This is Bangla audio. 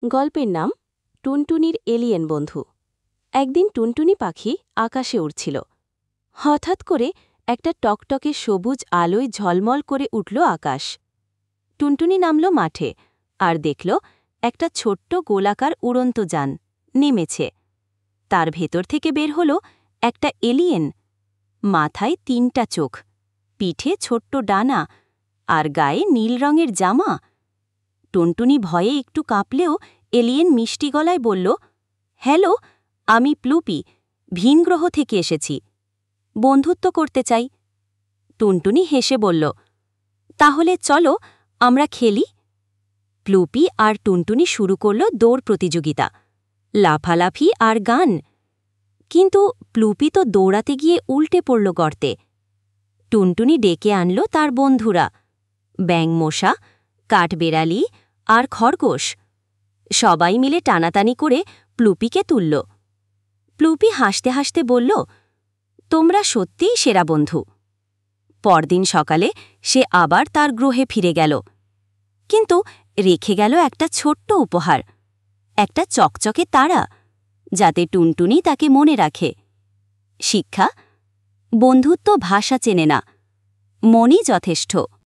গল্পের নাম টুনটুনির এলিয়েন বন্ধু। একদিন টুনটুনি পাখি আকাশে উড়ছিল। হঠাৎ করে একটা টকটকে সবুজ আলোয় ঝলমল করে উঠল আকাশ। টুনটুনি নামল মাঠে আর দেখল একটা ছোট্ট গোলাকার উড়ন্ত যান নেমেছে। তার ভেতর থেকে বের হল একটা এলিয়েন। মাথায় 3টা চোখ, পিঠে ছোট্ট ডানা আর গায়ে নীল রঙের জামা। টুনটুনি ভয়ে একটু কাঁপলেও এলিয়েন মিষ্টি গলায় বলল, হ্যালো, আমি প্লুপি, ভিন গ্রহ থেকে এসেছি, বন্ধুত্ব করতে চাই। টুনটুনি হেসে বলল, তাহলে চলো আমরা খেলি। প্লুপি আর টুনটুনি শুরু করল দৌড় প্রতিযোগিতা, লাফালাফি আর গান। কিন্তু প্লুপি তো দৌড়াতে গিয়ে উল্টে পড়ল গর্তে। টুনটুনি ডেকে আনল তার বন্ধুরা, ব্যাঙমশা, কাঠবেড়ালি আর খরগোশ। সবাই মিলে টানাটানি করে প্লুপিকে তুলল। প্লুপি হাসতে হাসতে বলল, তোমরা সত্যিই সেরা বন্ধু। পরদিন সকালে সে আবার তার গ্রহে ফিরে গেল, কিন্তু রেখে গেল একটা ছোট্ট উপহার, একটা চকচকে তারা, যাতে টুনটুনি তাকে মনে রাখে। শিক্ষা: বন্ধুত্ব ভাষা চেনে না, মনই যথেষ্ট।